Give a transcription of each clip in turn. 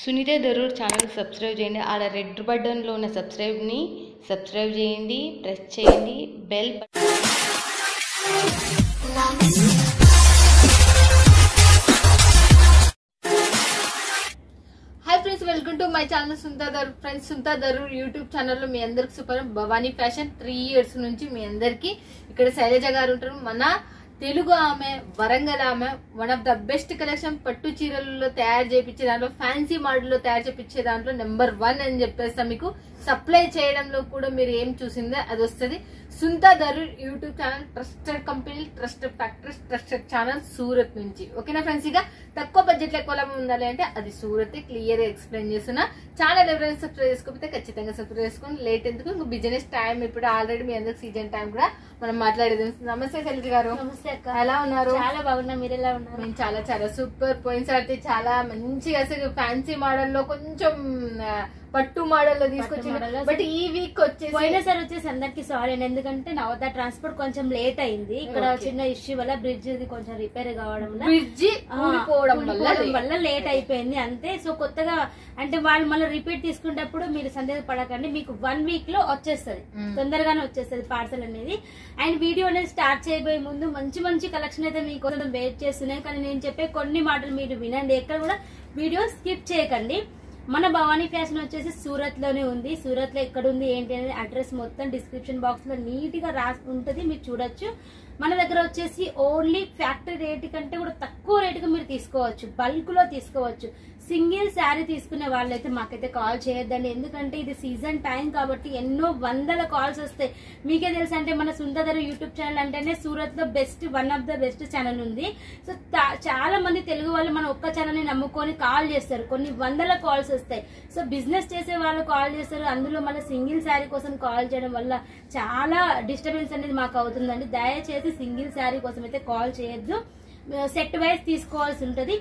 Sunitha Darur channel subscribe చేయండి. ఆడ red బటన్లో ఉన్న సబ్స్క్రైబ్ని సబ్స్క్రైబ్ చేయండి, ప్రెస్ చేయండి bell hi friends, welcome to my channel Sunitha Darur. Friends, Sunitha Darur YouTube ఛానల్లో మీ అందరికి సూపర్ భవానీ ఫ్యాషన్ 3 years నుంచి మీ అందరికి ఇక్కడ శైలజ గారు ఉంటారు. మన తెలుగు ఆమె, వరంగల్ ఆమె, one of the best collection పట్టు చీరలలో తయారు చేయించే దాంట్లో, ఫ్యాన్సీ మోడల్లో తయారు చేయించే దాంట్లో నెంబర్ 1 అని చెప్పేస్తాం. మీకు సప్లై చేయడంలో కూడా మీరు ఏం చూసిందో అది వస్తుంది. Sunitha Darur YouTube channel trusted company, trusted factories, trusted channel Surat నుంచి. ఓకేనా ఫ్రెండ్స్? ఇక తక్కువ బడ్జెట్ ఎక్కువ లాభం ఉండాలి అంటే అది సూరత్. క్లియర్ గా ఎక్స్ప్లెయిన్ చేస్తున్నా. ఛానల్ ఎవరైనా సబ్స్క్రైబ్ చేసుకోకపోతే ఖచ్చితంగా సబ్స్క్రైబ్ చేసుకోండి. లేట్ ఎందుకు, ఇంకా బిజినెస్ టైం ఇప్పుడు ఆల్రెడీ మీ అందరికి సీజన్ టైం కూడా మనం మాట్లాడేది. నమస్తే శైలజ గారు. నమస్తే అక్క. ఎలా ఉన్నారు? చాలా బాగున్నా, మీరు ఎలా ఉన్నారు? మేము చాలా చాలా సూపర్. పోయినసారి చాలా మంచిగా అసలు ఫ్యాన్సీ మోడల్ లో కొంచెం పట్టు మోడల్ లో తీసుకొచ్చింది. బట్ ఈ వీక్ వచ్చేసి పోయినసారి వచ్చేసి అందరికి సారీ అండి, ఎందుకంటే నవత ట్రాన్స్పోర్ట్ కొంచెం లేట్ అయింది. ఇక్కడ చిన్న ఇష్యూ వల్ల బ్రిడ్జ్ కొంచెం రిపేర్ కావడం వల్ల లేట్ అయిపోయింది అంతే. సో కొత్తగా అంటే వాళ్ళు మళ్ళీ రిపీట్ తీసుకునేటప్పుడు మీరు సందేహపడకండి, మీకు 1 week లో వచ్చేస్తుంది, తొందరగానే వచ్చేస్తుంది పార్సల్ అనేది. అండ్ వీడియో అనేది స్టార్ట్ చేయబోయే ముందు మంచి మంచి కలెక్షన్ అయితే మీకోసం వెయిట్ చేస్తున్నాయి. కానీ నేను చెప్పే కొన్ని మాటలు మీరు వినండి, ఎక్కడ కూడా వీడియో స్కిప్ చేయకండి. మన భవానీ ఫ్యాషన్ వచ్చేసి సూరత్ లోనే ఉంది. సూరత్ లో ఎక్కడ ఉంది ఏంటి అనేది అడ్రస్ మొత్తం డిస్క్రిప్షన్ బాక్స్ లో నీట్ గా రాసి ఉంటది, మీరు చూడొచ్చు. మన దగ్గర వచ్చేసి ఓన్లీ ఫ్యాక్టరీ రేట్ కంటే కూడా తక్కువ రేటుగా మీరు తీసుకోవచ్చు, బల్క్ లో తీసుకోవచ్చు. సింగిల్ శారీ తీసుకునే వాళ్ళైతే మాకైతే కాల్ చేయొద్దండి, ఎందుకంటే ఇది సీజన్ టైం కాబట్టి ఎన్నో వందల కాల్స్ వస్తాయి. మీకే తెలుసు, అంటే మన సునీత దరూర్ యూట్యూబ్ ఛానల్ అంటేనే సూరత్ లో best, one of the best channel ఉంది. సో చాలా మంది తెలుగు వాళ్ళు మన ఒక్క ఛానల్ ని నమ్ముకొని కాల్ చేస్తారు, కొన్ని వందల కాల్స్ వస్తాయి. సో బిజినెస్ చేసే వాళ్ళు కాల్ చేస్తారు, అందులో మళ్ళీ సింగిల్ శారీ కోసం కాల్ చేయడం వల్ల చాలా డిస్టర్బెన్స్ అనేది మాకు అవుతుందండి. దయచేసి సింగిల్ శారీ కోసం అయితే కాల్ చేయొద్దు, సెట్ వైజ్ తీసుకోవాల్సి ఉంటుంది.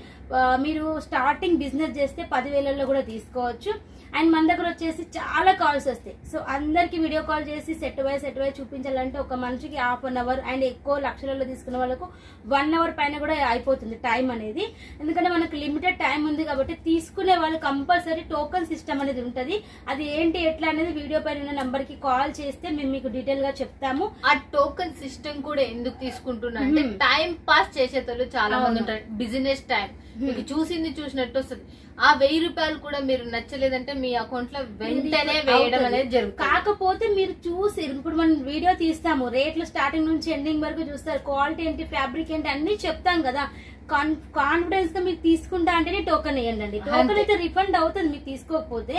మీరు స్టార్టింగ్ బిజినెస్ చేస్తే 10,000లో కూడా తీసుకోవచ్చు. అండ్ మన దగ్గర వచ్చేసి చాలా కాల్స్ వస్తాయి. సో అందరికి వీడియో కాల్ చేసి సెట్ వైజ్ చూపించాలంటే ఒక మనిషికి 1/2 hour, అండ్ ఎక్కువ లక్షలలో తీసుకున్న వాళ్ళకు 1 hour పైన కూడా అయిపోతుంది టైం అనేది. ఎందుకంటే మనకు లిమిటెడ్ టైం ఉంది కాబట్టి తీసుకునే వాళ్ళు కంపల్సరీ టోకన్ సిస్టమ్ అనేది ఉంటుంది. అది ఏంటి ఎట్లా అనేది వీడియో పైన ఉన్న నంబర్ కి కాల్ చేస్తే మేము మీకు డీటెయిల్ గా చెప్తాము. ఆ టోకన్ సిస్టమ్ కూడా ఎందుకు తీసుకుంటున్నా అంటే టైం పాస్ చేసేటోళ్ళు చాలా మంది ఉంటారు. బిజినెస్ టైం మీకు చూసినట్టు వస్తుంది. ఆ 1000 రూపాయలు కూడా మీరు నచ్చలేదంటే మీ అకౌంట్ లో వెంటనే వేయడం అనేది జరుగుతుంది. కాకపోతే మీరు చూసి ఇప్పుడు మనం వీడియో తీస్తాము, రేట్లు స్టార్టింగ్ నుంచి ఎండింగ్ వరకు చూస్తారు, క్వాలిటీ ఏంటి, ఫ్యాబ్రిక్ ఏంటి అన్ని చెప్తాం కదా. కాన్ఫిడెన్స్ గా మీరు తీసుకుంటా అంటేనే టోకన్ వేయండి. టోకన్ అయితే రిఫండ్ అవుతుంది మీకు తీసుకోకపోతే.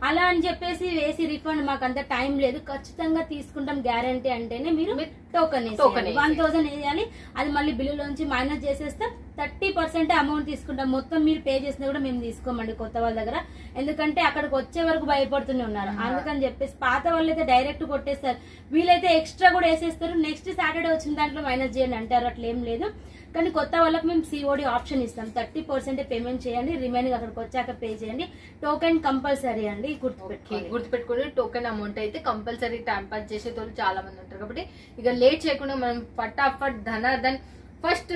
అలా అని చెప్పేసి వేసి రిఫండ్ మాకు అంత టైం లేదు, ఖచ్చితంగా తీసుకుంటాం గ్యారంటీ అంటేనే మీరు టోకన్ 1000 వేయాలి. అది మళ్ళీ బిల్లులోంచి మైనస్ చేసేస్తే 30% అమౌంట్ తీసుకుంటాం. మొత్తం మీరు పే చేసినా కూడా మేము తీసుకోమండి కొత్త వాళ్ళ దగ్గర, ఎందుకంటే అక్కడికి వచ్చే వరకు భయపడుతూనే ఉన్నారు. అందుకని చెప్పేసి పాత వాళ్ళు అయితే డైరెక్ట్ కొట్టేస్తారు, వీళ్ళైతే ఎక్స్ట్రా కూడా వేసేస్తారు. నెక్స్ట్ సాటర్డే వచ్చిన దాంట్లో మైనస్ చేయండి అంటారు, అట్లా ఏం లేదు. కానీ కొత్త వాళ్ళకి మేము సిఓడి ఆప్షన్ ఇస్తాం, 30% పేమెంట్ చేయండి, రిమైనింగ్ అక్కడికి వచ్చాక పే చేయండి. టోకెన్ కంపల్సరీ అండి, గుర్తుపెట్టుకోండి. టోకెన్ అమౌంట్ అయితే కంపల్సరీ టైం పాస్ చేసేటోళ్ళు చాలా మంది ఉంటారు కాబట్టి ఇక లేట్ చేయకుండా మనం ఫటాఫట్ ధనార్దన్ ఫస్ట్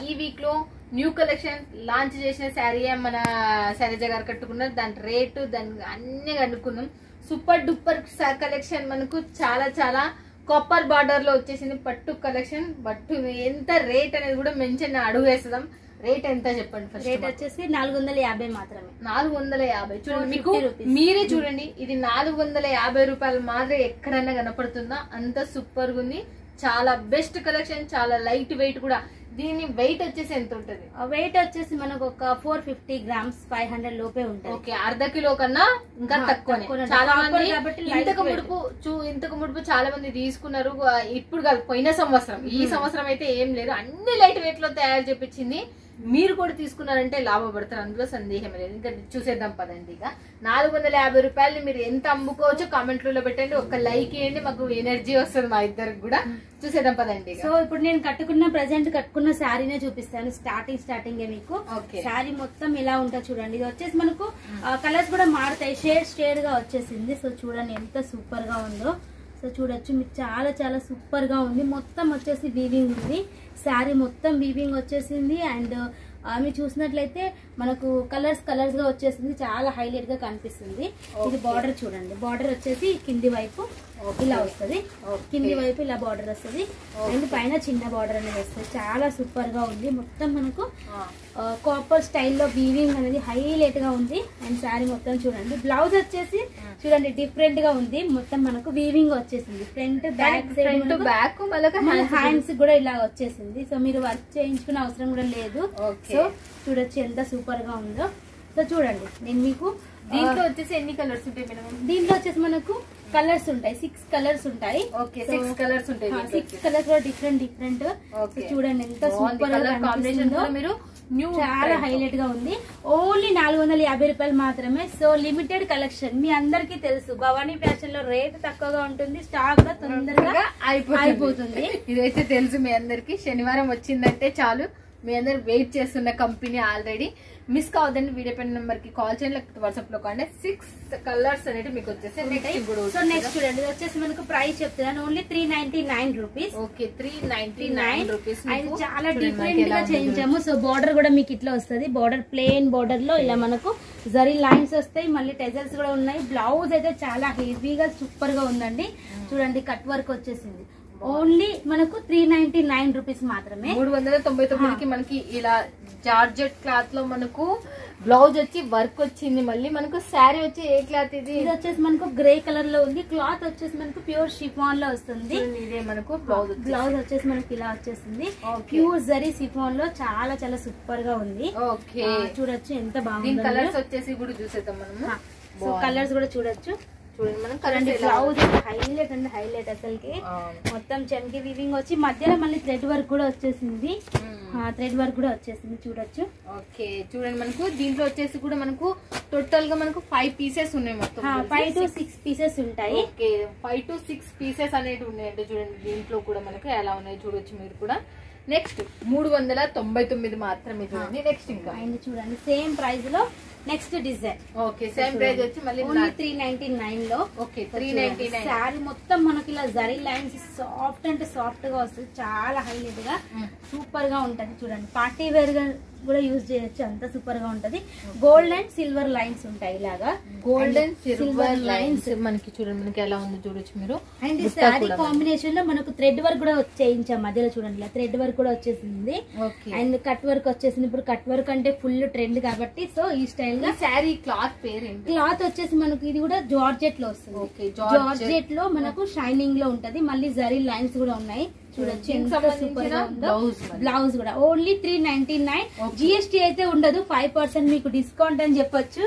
ఈ వీక్ లో న్యూ కలెక్షన్ లాంచ్ చేసిన శారీ మన శైలజ గారు కట్టుకున్నారు. దాని రేటు దాని అన్ని కనుక్కున్నాం. సూపర్ డూపర్ కలెక్షన్ మనకు చాలా చాలా కాపర్ బార్డర్ లో వచ్చేసింది పట్టు కలెక్షన్. బట్టు ఎంత రేట్ అనేది కూడా మెన్షన్ అడుగు వేస్తాం. రేట్ ఎంత చెప్పండి? ఫస్ట్ రేట్ వచ్చేసి 450 మాత్రమే. 450 చూడండి, మీకు మీరే చూడండి, ఇది 450 రూపాయలు మాత్రం ఎక్కడైనా కనపడుతుందా? అంత సూపర్ గా ఉంది, చాలా బెస్ట్ కలెక్షన్, చాలా లైట్ వెయిట్ కూడా. దీని వెయిట్ వచ్చేసి ఎంత ఉంటది? వెయిట్ వచ్చేసి మనకు ఒక 450 grams, 500 లోపే ఉంటుంది. ఓకే, ½ కిలో కన్నా ఇంకా తక్కువ. చాలా మంది ఇంతకు ముడుపు చాలా మంది తీసుకున్నారు. ఇప్పుడు కాదు, పోయిన సంవత్సరం. ఈ సంవత్సరం అయితే ఏం లేదు, అన్ని లైట్ వెయిట్ లో తయారు చేపించింది. మీరు కూడా తీసుకున్నారంటే లాభపడతారు, అందులో సందేహం లేదు. ఇంకా చూసేద్దాం పదండి. ఇక 450 రూపాయలు మీరు ఎంత అమ్ముకోవచ్చో కామెంట్లలో పెట్టండి, ఒక లైక్ ఇవ్వండి, మాకు ఎనర్జీ వస్తుంది మా ఇద్దరికి కూడా. చూసేద్దాం పదండి. సో ఇప్పుడు నేను ప్రెసెంట్ కట్టుకున్న శారీనే చూపిస్తాను. స్టార్టింగ్ మీకు శారీ మొత్తం ఇలా ఉంటుంది చూడండి. ఇది వచ్చేసి మనకు కలర్స్ కూడా మారుతాయి, షేడ్ గా వచ్చేసింది. సో చూడండి ఎంత సూపర్ గా ఉందో. సో చూడొచ్చు, మీకు చాలా చాలా సూపర్ గా ఉంది. మొత్తం వచ్చేసి వీవింగ్ ఉంది, శారీ మొత్తం వీవింగ్ వచ్చేసింది. అండ్ మీరు చూసినట్లయితే మనకు కలర్స్ గా వచ్చేసింది, చాలా హైలైట్ గా కనిపిస్తుంది. ఇది బార్డర్ చూడండి, బార్డర్ వచ్చేసి కింది వైపు ఇలా వస్తుంది, కింది వైపు ఇలా బార్డర్ వస్తుంది అండ్ పైన చిన్న బార్డర్ అనేది వస్తుంది. చాలా సూపర్ గా ఉంది. మొత్తం మనకు కాపర్ స్టైల్లో వీవింగ్ అనేది హైలైట్ గా ఉంది. అండ్ శారీ మొత్తం చూడండి, బ్లౌజ్ వచ్చేసి చూడండి డిఫరెంట్ గా ఉంది. మొత్తం మనకు వీవింగ్ వచ్చేసింది, ఫ్రంట్ బ్యాక్ హ్యాండ్స్ కూడా ఇలా వచ్చేసింది. సో మీరు వర్క్ చేయించుకునే అవసరం కూడా లేదు. సో చూడొచ్చు ఎంత సూపర్ గా ఉందో. సో చూడండి, నేను మీకు దీంట్లో వచ్చేసి ఎన్ని కలర్స్ ఉంటాయి మేడం? దీంట్లో వచ్చేసి మనకు కలర్స్ ఉంటాయి, 6 కలర్స్ ఉంటాయి. 6 కలర్స్ ఉంటాయి. 6 కలర్స్ కూడా డిఫరెంట్. చూడండి ఎంత సూపర్ కాంబినేషన్, మీరు న్యూ చాలా హైలైట్ గా ఉంది. ఓన్లీ 450 రూపాయలు మాత్రమే. So limited collection. మీ అందరికీ తెలుసు భవానీ ఫ్యాషన్ లో రేట్ తక్కువగా ఉంటుంది, స్టాక్ కూడా తొందరగా అయిపోతుంది. ఇదైతే తెలుసు మీ అందరికి. శనివారం వచ్చిందంటే చాలు, మీ అందరు వెయిట్ చేస్తున్న కంపెనీ ఆల్రెడీ. మిస్ కావద్దండి, వీడియో పైన నెంబర్ కి కాల్ చేయండి, లేకపోతే వాట్సాప్ లో కాండి. 6 కలర్స్ అనేవి మీకు వచ్చేసి. సో నెక్స్ట్ చూడండి, ఇది వచ్చేసి మనకు ప్రైస్ చెప్తున్నాను, ఓన్లీ 399 రూపీస్. Okay, 399 rupees. చాలా డిఫరెంట్ గా చేయించాము. సో బార్డర్ కూడా మీకు ఇట్లా వస్తుంది, బార్డర్ ప్లెయిన్ బార్డర్ లో ఇలా మనకు జరీ లైన్స్ వస్తాయి, మళ్ళీ టెజల్స్ కూడా ఉన్నాయి. బ్లౌజ్ అయితే చాలా హెవీగా సూపర్ గా ఉందండి. చూడండి కట్ వర్క్ వచ్చేసింది. ఓన్లీ మనకు 399 రూపీస్ మాత్రమే. 399కి మనకి ఇలా జార్జెట్ క్లాత్ లో మనకు బ్లౌజ్ వచ్చి వర్క్ వచ్చింది. మళ్ళీ మనకు శారీ వచ్చి ఏ క్లాత్ ఇది వచ్చేసి మనకు గ్రే కలర్ లో ఉంది. క్లాత్ వచ్చేసి మనకు ప్యూర్ షిఫాన్ లో వస్తుంది. ఇదే మనకు బ్లౌజ్ వచ్చేసి మనకి ఇలా వచ్చేసింది, ప్యూర్ జరీ షిఫాన్ లో. చాలా చాలా సూపర్ గా ఉంది. ఓకే, చూడొచ్చు ఎంత బాగుంది. కలర్స్ వచ్చేసి కూడా చూసేద్దాం మనము. సో కలర్స్ కూడా చూడొచ్చు. చూడండి మనం బ్లౌజ్ హైలైట్ అండి, హైలైట్ అసలుకి. మొత్తం చెంకి వీవింగ్ వచ్చి మధ్యలో మళ్ళీ థ్రెడ్ వర్క్ కూడా వచ్చేసింది, చూడొచ్చు. ఓకే చూడండి, మనకు దీంట్లో వచ్చేసి కూడా మనకు టోటల్ గా మనకు 5 పీసెస్ ఉన్నాయి. మొత్తం 5 to 6 పీసెస్ ఉంటాయి. ఓకే, 5 to 6 పీసెస్ అనేవి ఉన్నాయంటే చూడండి. దీంట్లో కూడా మనకు ఎలా ఉన్నాయి చూడొచ్చు మీరు కూడా. నెక్స్ట్ 399 మాత్రమే చూడండి. నెక్స్ట్ ఇంకా చూడండి సేమ్ ప్రైస్ లో next design. Okay, same price వచ్చి మళ్ళీ 399 లో. ఓకే, 399. శారీ మొత్తం మనకి ఇలా జరీ లైన్స్ సాఫ్ట్ అంటే సాఫ్ట్ గా వస్తుంది, చాలా హైలైట్ గా సూపర్ గా ఉంటది. చూడండి పార్టీ వేర్ గా కూడా యూజ్ చేయొచ్చు, అంత సూపర్ గా ఉంటది. గోల్డ్ అండ్ సిల్వర్ లైన్స్ ఉంటాయి, ఇలాగా గోల్డ్ అండ్ సిల్వర్ లైన్స్ మనకి చూడండి మనకి ఎలా ఉంది చూడొచ్చు మీరు. అండ్ ఈ శారీ కాంబినేషన్ లో మనకు థ్రెడ్ వర్క్ కూడా చేయించాం మధ్యలో, చూడండి ఇలా థ్రెడ్ వర్క్ కూడా వచ్చేసింది. అండ్ కట్ వర్క్ వచ్చేసింది. ఇప్పుడు కట్ వర్క్ అంటే ఫుల్ ట్రెండ్ కాబట్టి సో ఈ స్టైల్ గా. శారీ క్లాత్ పేరు క్లాత్ వచ్చేసి మనకు ఇది కూడా జార్జెట్ లో వస్తుంది. జార్జెట్ లో మనకు షైనింగ్ లో ఉంటది, మళ్ళీ జరీ లైన్స్ కూడా ఉన్నాయి. చూడొచ్చు ఎంత సూపర్ గా ఉందో. బ్లౌజ్ కూడా ఓన్లీ 399. జిఎస్టీ అయితే ఉండదు, 5% మీకు డిస్కౌంట్ అని చెప్పొచ్చు.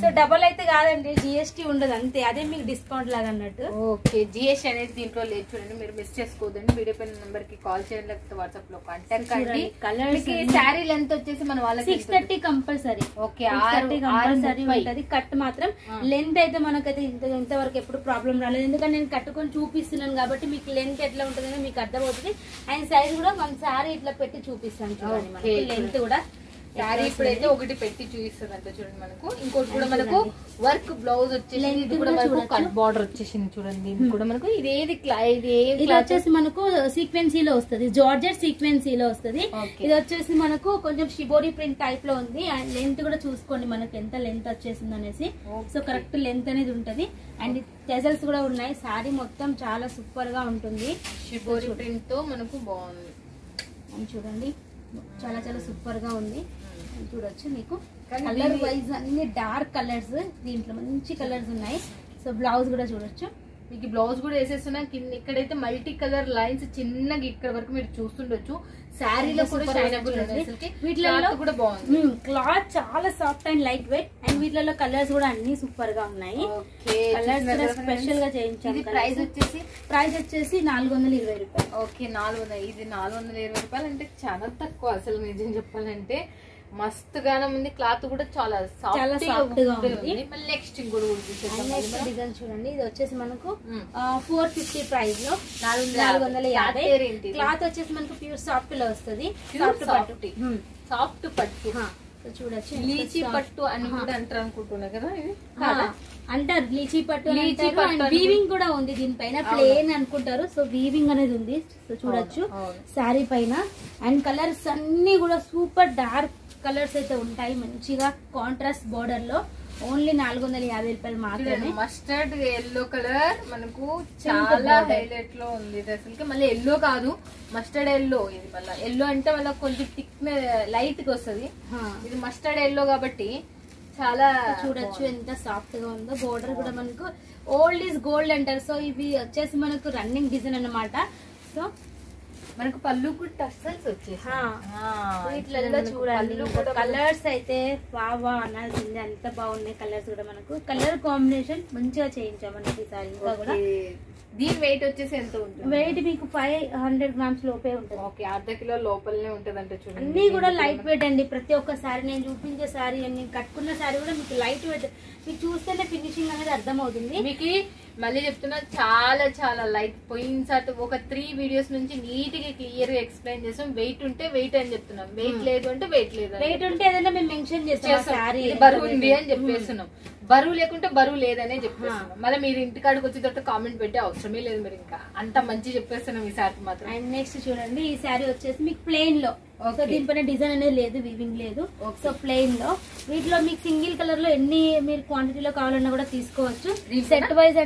సో డబల్ అయితే కాదండి, జిఎస్టీ ఉండదు అంతే, అదే మీకు డిస్కౌంట్ లాగా అన్నట్టు. ఓకే, జిఎస్టీ అనేది దీంట్లో లేదు చూడండి, మీరు మిస్ చేసుకోదండి. వీడియో పైన నెంబర్ కి కాల్ చేయండి, లేకపోతే వాట్సాప్ లో కాంటాక్ట్ కండి. కలర్స్ శారీ లెంత్ వచ్చేసి మన వాళ్ళకి 630 కంపల్సరీ. ఓకే, 630 కంపల్సరీ ఉంటది. కట్ మాత్రం లెంత్ అయితే మనకైతే ఇంతవరకు ఎప్పుడు ప్రాబ్లం రాలేదు, ఎందుకంటే నేను కట్టుకొని చూపిస్తున్నాను కాబట్టి మీకు లెంత్ ఎట్లా ఉంటుందో మీకు అర్థం. అండ్ సైజ్ కూడా మన శారీ ఇట్లా పెట్టి చూపిస్తాను చూడండి, లెంత్ కూడా. శారీ ఇప్పుడైతే ఒకటి పెట్టి చూపిస్తుంది అంటే చూడండి మనకు. ఇంకోటి కూడా మనకు వర్క్ బ్లౌజ్ వచ్చేసి ఇది కూడా మనకు కట్ బార్డర్ వచ్చేసింది చూడండి. దీనికి కూడా మనకు ఇది వచ్చేసి మనకు సీక్వెన్సీలో వస్తుంది, జార్జెట్ సీక్వెన్సీలో వస్తుంది. ఇది వచ్చేసి మనకు కొంచెం షిబోరి ప్రింట్ టైప్ లో ఉంది. అండ్ లెంత్ కూడా చూసుకోండి మనకు ఎంత లెంత్ వచ్చేసింది అనేసి. సో కరెక్ట్ లెంత్ అనేది ఉంటది. అండ్ టెజల్స్ కూడా ఉన్నాయి. శారీ మొత్తం చాలా సూపర్ గా ఉంటుంది, షిబోరి ప్రింట్ తో మనకు బాగుంది. అని చూడండి చాలా చాలా సూపర్ గా ఉంది. చూడొచ్చు మీకు కలర్ వైజ్ అన్ని డార్క్ కలర్స్, దీంట్లో మంచి కలర్స్ ఉన్నాయి. సో బ్లౌజ్ కూడా చూడొచ్చు, మీకు బ్లౌజ్ కూడా వేసేస్తున్నా. కింద ఇక్కడైతే మల్టీ కలర్ లైన్స్ చిన్నగా ఇక్కడ వరకు మీరు చూస్తుండొచ్చు. శారీలో కూడా వీటిలో కూడా బాగుంది. క్లాత్ చాలా soft and light weight. And వీటిలో కలర్స్ కూడా అన్ని సూపర్ గా ఉన్నాయి. కలర్స్ కూడా స్పెషల్ గా చేయించాము. ప్రైస్ వచ్చేసి 420 రూపాయలు. ఓకే, 400. ఇది 420 రూపాయలు అంటే చాలా తక్కువ అసలు నిజం చెప్పాలంటే. మస్తు గానం ఉంది, క్లాత్ కూడా చాలా సాఫ్ట్ గా ఉంది. నెక్స్ట్ డిజైన్ చూడండి, ఇది వచ్చేసి మనకు 450 ప్రైస్ లో 450. క్లాత్ వచ్చేసి మనకు ప్యూర్ సాఫ్ట్ లో వస్తుంది. సాఫ్ట్ పట్టు చూడొచ్చు, లీచీ పట్టు అని కూడా అంటారు అనుకుంటున్నా కదా. ఇది అంటారు లీచీ పట్టు. వీవింగ్ కూడా ఉంది దీనిపైన, ప్లేన్ అనుకుంటారు. సో వీవింగ్ అనేది ఉంది. సో చూడొచ్చు శారీ పైన. అండ్ కలర్స్ అన్ని కూడా సూపర్ డార్క్ కలర్స్ అయితే ఉంటాయి మంచిగా కాంట్రాస్ట్ బోర్డర్ లో. ఓన్లీ 450 రూపాయలు మాత్రమే. మస్టర్డ్ ఎల్లో కలర్ మనకు చాలా హైలైట్ లో ఉంది ఇది అసలుకి. మళ్ళీ ఎల్లో కాదు, మస్టర్డ్ ఎల్లో. ఇది మళ్ళీ ఎల్లో అంటే మళ్ళీ కొంచెం థిక్ లైట్ గా వస్తుంది. ఇది మస్టర్డ్ ఎల్లో కాబట్టి చాలా చూడొచ్చు ఎంత సాఫ్ట్ గా ఉందో. బోర్డర్ కూడా మనకు ఓల్డ్ ఈజ్ గోల్డ్ అంటారు. సో ఇవి వచ్చేసి మనకు రన్నింగ్ డిజైన్ అన్నమాట. సో మనకు పళ్ళు కూడా టస్సల్స్ వచ్చేసి వీటిలలో చూడండి కలర్స్ అయితే వా అనాల్సిందే, అంత బాగున్నాయి కలర్స్ కూడా. మనకు కలర్ కాంబినేషన్ మంచిగా చేయించాం మనకి ఈసారి. ఇంకా కూడా దీని వెయిట్ వచ్చేసి ఎంత ఉంటుంది? వెయిట్ మీకు 500 గ్రామ్స్ లోపే ఉంటుంది. ఓకే, అర్ధ కిలో లోపలనే ఉంటది అంటే చూడండి. అన్ని కూడా లైట్ వెయిట్ అండి. ప్రతి ఒక్క సారీ నేను చూపించే సారీ అని కట్టుకున్న సారీ కూడా మీకు లైట్ వెయిట్. మీకు చూస్తేనే ఫినిషింగ్ అనేది అర్థమవుతుంది. మీకు మళ్ళీ చెప్తున్నా చాలా చాలా లైట్. పోయినసారి ఒక 3 వీడియోస్ నుంచి నీట్ గా క్లియర్ గా ఎక్స్ప్లెయిన్ చేసాం. వెయిట్ ఉంటే వెయిట్ అని చెప్తున్నాం, వెయిట్ లేదు అంటే వెయిట్ లేదు. వెయిట్ ఉంటే ఏదైనా మేము మెన్షన్ చేస్తాం, సారీ బరువు ఉంది అని చెప్పేస్తున్నాం. బరువు లేకుంటే బరువు లేదనే చెప్పేస్తున్నాం. మళ్ళీ మీరు ఇంటికాడికి వచ్చి తోట కామెంట్ పెట్టే అవసరమే లేదు. మీరు ఇంకా అంత మంచి చెప్పేస్తున్నాం ఈ సారీ మాత్రం. అండ్ నెక్స్ట్ చూడండి, ఈ సారీ వచ్చేసి మీకు ప్లెయిన్ లో. సో దీనిపైన డిజైన్ అనేది లేదు, వీవింగ్ లేదు. సో ప్లెయిన్ లో వీటిలో మీకు సింగిల్ కలర్ లో ఎన్ని మీరు క్వాంటిటీలో కావాలన్నా కూడా తీసుకోవచ్చు. సెట్ వైజ్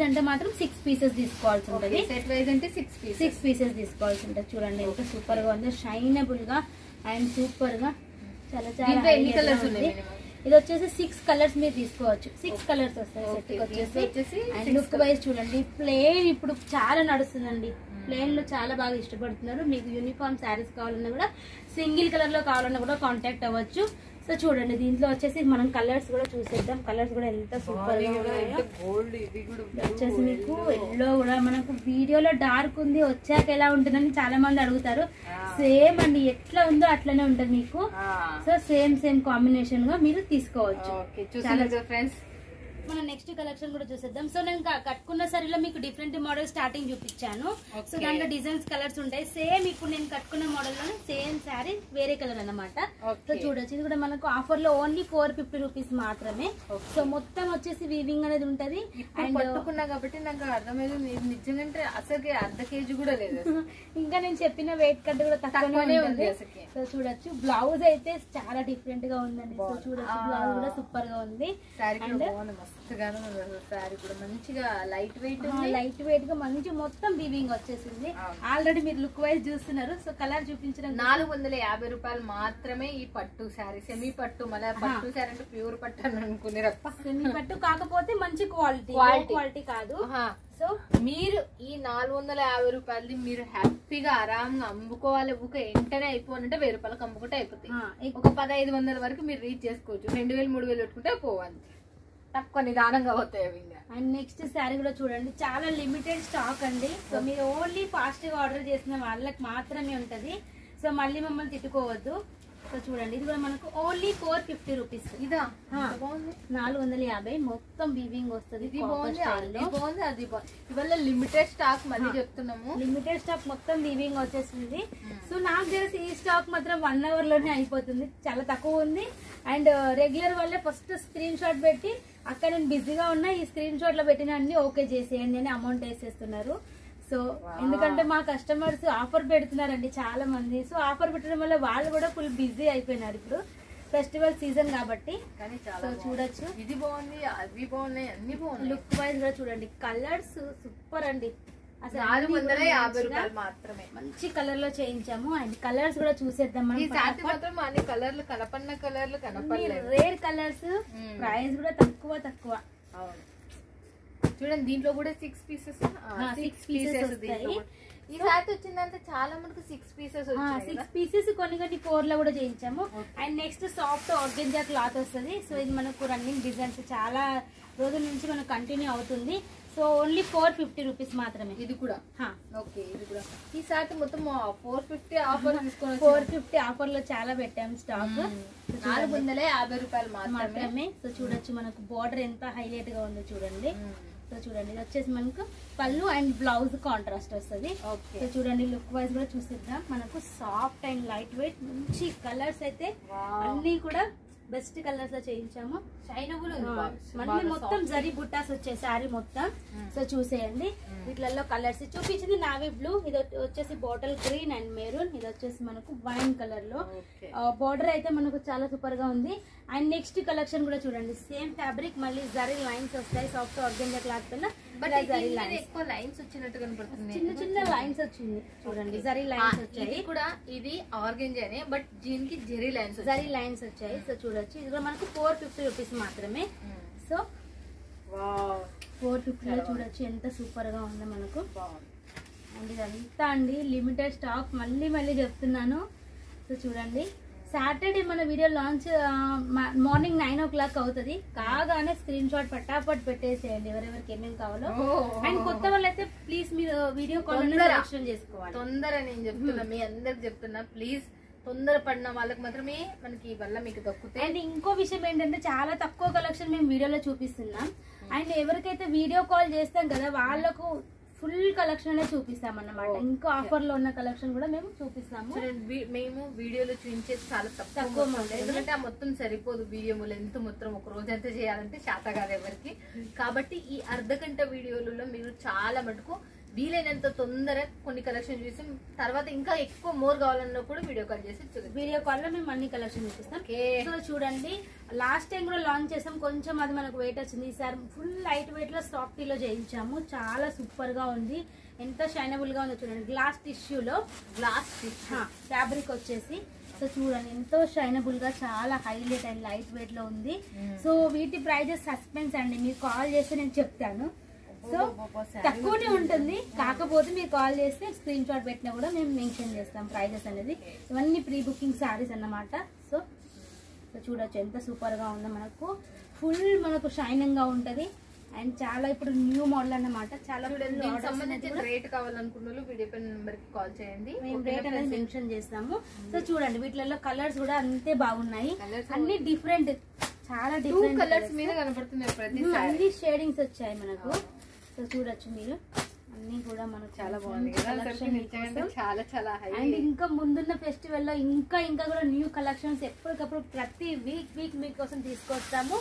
అంటే మాత్రం 6 పీసెస్ తీసుకోవాల్సి ఉంటుంది. సెట్ వైజ్ అంటే 6 పీసెస్ తీసుకోవాల్సి ఉంటుంది. చూడండి ఎంత సూపర్ గా ఉందో, షైనబుల్ గా అండ్ సూపర్ గా చాలా చాలా. ఎన్ని కలర్స్ ఉన్నాయి? ఇది వచ్చేసి 6 కలర్స్ మీరు తీసుకోవచ్చు. 6 కలర్స్ వస్తాయి సెట్ వచ్చేసి. అండ్ లుక్ వైజ్ చూడండి, ప్లెయిన్ ఇప్పుడు చాలా నడుస్తుందండి. ప్లెయిన్ లో చాలా బాగా ఇష్టపడుతున్నారు. మీకు యూనిఫామ్ శారీస్ కావాలన్నా కూడా, సింగిల్ కలర్ లో కావాలన్నా కూడా కాంటాక్ట్ అవ్వచ్చు. సో చూడండి, దీంట్లో వచ్చేసి మనం కలర్స్ కూడా చూసేద్దాం. కలర్స్ కూడా ఎంత సూపర్ గా ఉన్నాయో. వచ్చేసి మీకు ఎల్లో కూడా మనకు వీడియోలో డార్క్ ఉంది, వచ్చాక ఎలా ఉంటుందని చాలా మంది అడుగుతారు. సేమ్ అండి, ఎట్లా ఉందో అట్లనే ఉంటుంది మీకు. సో సేమ్ కాంబినేషన్ గా మీరు తీసుకోవచ్చు. ఫ్రెండ్స్, మనం నెక్స్ట్ కలెక్షన్ కూడా చూసేద్దాం. సో నేను కట్టుకున్న సారీలో మీకు డిఫరెంట్ మోడల్ స్టార్టింగ్ చూపించాను. సో దాంట్లో డిజైన్స్ కలర్స్ ఉంటాయి. సేమ్ ఇప్పుడు నేను కట్టుకున్న మోడల్ లోనే సేమ్ సారీ వేరే కలర్ అన్నమాట. సో చూడొచ్చు, ఇది కూడా మనకు ఆఫర్ లో ఓన్లీ 450 రూపీస్ మాత్రమే. సో మొత్తం వచ్చేసి వీవింగ్ అనేది ఉంటది. అండ్ పట్టుకున్నా కాబట్టి నాకు అర్థమైంది నిజంగా అసలు అర్ధ కేజీ కూడా లేదు. ఇంకా నేను చెప్పిన వెయిట్ కట్ కూడా తక్కువనే ఉంది. సో చూడొచ్చు, బ్లౌజ్ అయితే చాలా డిఫరెంట్ గా ఉందండి. సో చూడొచ్చు, బ్లౌజ్ కూడా సూపర్ గా ఉంది. సారీ కూడా మంచిగా లైట్ వెయిట్ గా మంచి మొత్తం వీవింగ్ వచ్చేసింది. ఆల్రెడీ మీరు లుక్ వైజ్ చూస్తున్నారు. సో కలర్ చూపించడం 450 రూపాయలు మాత్రమే ఈ పట్టు శారీ. సెమీ పట్టు, మళ్ళీ పట్టు శారీ అంటే ప్యూర్ పట్టు అని అనుకునేరప్ప. సెమీ పట్టు కాకపోతే మంచి క్వాలిటీ కాదు. సో మీరు ఈ 450 రూపాయలది మీరు హ్యాపీగా ఆరాంగా అమ్ముకోవాలి. ఊక వెంటనే అయిపోవాలంటే 1000 రూపాయలకు అమ్ముకుంటే అయిపోతాయి. ఒక 1500 వరకు మీరు రీచ్ చేసుకోవచ్చు. 2000 3000 పెట్టుకుంటే పోవాలి, తక్కువ నిదానంగా పోతాయి అవి. అండ్ నెక్స్ట్ శారీ కూడా చూడండి, చాలా లిమిటెడ్ స్టాక్ అండి. సో మీరు ఓన్లీ ఫాస్ట్ గా ఆర్డర్ చేసిన వాళ్ళకి మాత్రమే ఉంటది. సో మళ్ళీ మమ్మల్ని తిట్టుకోవద్దు. సో చూడండి, ఇది కూడా మనకు ఓన్లీ 450 రూపీస్. ఇదా 450 మొత్తం వీవింగ్ వస్తుంది. ఇవాళ లిమిటెడ్ స్టాక్ మళ్ళీ చెప్తున్నాము. లిమిటెడ్ స్టాక్ మొత్తం వీవింగ్ వచ్చేసింది. సో నాకు తెలిసి ఈ స్టాక్ మాత్రం 1 hour లోనే అయిపోతుంది. చాలా తక్కువ ఉంది. అండ్ రెగ్యులర్ వాళ్ళే ఫస్ట్ స్క్రీన్ షాట్ పెట్టి, అక్కడ నేను బిజీగా ఉన్నా, ఈ స్క్రీన్ షాట్ లో పెట్టిన అన్ని ఓకే చేసేయండి అని అమౌంట్ వేసేస్తున్నారు. సో ఎందుకంటే మా కస్టమర్స్ ఆఫర్ పెడుతున్నారండి చాలా మంది. సో ఆఫర్ పెట్టడం వల్ల వాళ్ళు కూడా ఫుల్ బిజీ అయిపోయినారు ఇప్పుడు ఫెస్టివల్ సీజన్ కాబట్టి. సో చూడొచ్చు, ఇది బాగుంది, అవి బాగున్నాయి, అన్ని బాగున్నాయి. లుక్ వైజ్ కూడా చూడండి, కలర్స్ సూపర్ అండి. అసలు 450 రూపాయలు మాత్రమే మంచి కలర్ లో చేయించాము. అండ్ కలర్స్ కూడా చూసేద్దాం మనం. ఈ శారీ మాత్రం అన్ని కలర్లు కనపడిన కలర్లు కనపడలేదు. రేర్ కలర్స్, ప్రైస్ కూడా తక్కువ. అవును, చూడండి దీంట్లో కూడా 6 పీసెస్ వస్తాయి. ఈ శారీ వచ్చిందంటే చాలా మనకు 6 పీసెస్ 6 పీసెస్ కొన్ని 4 లో కూడా చేయించాము. And next soft organza cloth వస్తుంది. సో ఇది మనకు రన్నింగ్ డిజైన్స్ చాలా రోజుల నుంచి మనకు కంటిన్యూ అవుతుంది. సో ఓన్లీ 450 రూపీస్ మాత్రమే. ఇది కూడా ఓకే. ఇది కూడా ఈ శారీ మొత్తం 450 ఆఫర్ తీసుకొని 450 ఆఫర్ లో చాలా పెట్టాము స్టాక్. 450 రూపాయలు మాత్రమే. సో చూడొచ్చు, మనకు బార్డర్ ఎంత హైలైట్ గా ఉందో చూడండి. సో చూడండి, ఇది వచ్చేసి మనకు పళ్ళు అండ్ బ్లౌజ్ కాంట్రాస్ట్ వస్తుంది. సో చూడండి, లుక్ వైజ్ కూడా చూసిద్దాం. మనకు సాఫ్ట్ అండ్ లైట్ వెయిట్ మంచి కలర్స్ అయితే అన్ని కూడా బెస్ట్ కలర్స్ లో చేయించాము. షైనబుల్ మళ్ళీ మొత్తం జరీ బుట్టాస్ వచ్చాయి శారీ మొత్తం. సో చూసేయండి వీటిలలో కలర్స్ చూపించింది నావీ బ్లూ, ఇది వచ్చేసి బాటిల్ గ్రీన్ అండ్ మెరూన్, ఇది వచ్చేసి మనకు వైన్ కలర్ లో. బార్డర్ అయితే మనకు చాలా సూపర్ గా ఉంది. అండ్ నెక్స్ట్ కలెక్షన్ కూడా చూడండి, సేమ్ ఫ్యాబ్రిక్ మళ్ళీ జరీ లైన్స్ వస్తాయి, సాఫ్ట్ ఆర్గెంజా క్లాత్ పైన జరీ లైన్స్, ఎక్కువ లైన్స్ వచ్చినట్టు కనపడుతుంది. చిన్న చిన్న లైన్స్ వచ్చింది చూడండి, జరీ లైన్స్ వచ్చాయి. కూడా ఇది ఆర్గెంజానే బట్ దీనికి జరీ లైన్స్ వచ్చాయి. సో చూడొచ్చు ఇది కూడా మనకు 450 రూపీస్ మాత్రమే. సో 450 లో చూడొచ్చు ఎంత సూపర్ గా ఉందో మనకు. అండ్ ఇదంతా అండి లిమిటెడ్ స్టాక్, మళ్ళీ చెప్తున్నాను. సో చూడండి సాటర్డే మన వీడియో లాంచ్ మార్నింగ్ 9 o'clock అవుతుంది. కాగానే స్క్రీన్ షాట్ పటాపట్ పెట్టేసేయండి ఎవరెవరికి ఏమేమి కావాలో. అండ్ కొత్త వాళ్ళు అయితే ప్లీజ్ మీరు వీడియో కాల్ సెలెక్షన్ చేసుకోవాలి. తొందర నేను చెప్తున్నా, మీ అందరికి చెప్తున్నా, ప్లీజ్ తొందర పడిన వాళ్ళకి మాత్రమే మనకి వల్ల మీకు దక్కుతాయి. అండ్ ఇంకో విషయం ఏంటంటే చాలా తక్కువ కలెక్షన్ మేము వీడియోలో చూపిస్తున్నాం. అండ్ ఎవరికైతే వీడియో కాల్ చేస్తాం కదా వాళ్ళకు ఫుల్ కలెక్షన్ అనే చూపిస్తాం అన్నమాట. ఇంకా ఆఫర్ లో ఉన్న కలెక్షన్ కూడా మేము చూపిస్తాము. మేము వీడియోలో చూపించేది చాలా తక్కువ, ఎందుకంటే ఆ మొత్తం సరిపోదు. వీడియో లెంత్ మొత్తం ఒక రోజు అంతా చేయాలంటే శాత కాదు ఎవరికి. కాబట్టి ఈ అర్ధగంట వీడియోలలో మీరు చాలా మటుకు వీలైనంత తొందర కొన్ని కలెక్షన్ చూసి తర్వాత ఇంకా ఎక్కువ మోర్ కావాలన్నా కూడా వీడియో కాల్ చేసి వీడియో కాల్ లో మేము అన్ని కలెక్షన్ చూపిస్తాం. సో చూడండి లాస్ట్ టైం కూడా లాంచ్ చేసాం, కొంచెం అది మనకు వెయిట్ వచ్చింది. ఈసారి ఫుల్ లైట్ వెయిట్ లో సాఫ్టీలో చేయించాము, చాలా సూపర్ గా ఉంది. ఎంత షైనబుల్ గా ఉందో చూడండి. గ్లాస్ టిష్యూలో ఫ్యాబ్రిక్ వచ్చేసి సో చూడండి ఎంతో షైనబుల్ గా చాలా హైలైట్ అండ్ లైట్ వెయిట్ లో ఉంది. సో వీటి ప్రైజెస్ సస్పెన్స్ అండి, మీరు కాల్ చేస్తే నేను చెప్తాను. సో తక్కువనే ఉంటుంది, కాకపోతే మీరు కాల్ చేస్తే స్క్రీన్ షాట్ పెట్టినా కూడా మేము మెన్షన్ చేస్తాం ప్రైజెస్ అనేది. ఇవన్నీ ప్రీ బుకింగ్ సారీస్ అన్నమాట. సో చూడొచ్చు ఎంత సూపర్ గా ఉందో మనకు. ఫుల్ మనకు షైనింగ్ గా ఉంటది అండ్ చాలా ఇప్పుడు న్యూ మోడల్ అన్నమాట. చాలా సంబంధించిన రేట్ కావాలనుకున్న వీడియో పైన నెంబర్ కి కాల్ చేయండి, మేము రేట్ అనేది మెన్షన్ చేస్తాము. సో చూడండి వీటిలో కలర్స్ కూడా అంతే బాగున్నాయి, అన్ని డిఫరెంట్, చాలా డిఫరెంట్ కలర్స్ మీద కనపడుతున్నాయి. అన్ని షేడింగ్స్ వచ్చాయి మనకు. సో చూడొచ్చు మీరు అన్ని కూడా మనకు చాలా బాగుంది కదా, చాలా చాలా హై. అండ్ ఇంకా ముందున్న ఫెస్టివల్ లో ఇంకా కూడా న్యూ కలెక్షన్స్ ఎప్పటికప్పుడు ప్రతి వీక్ మీకోసం తీసుకొస్తాము.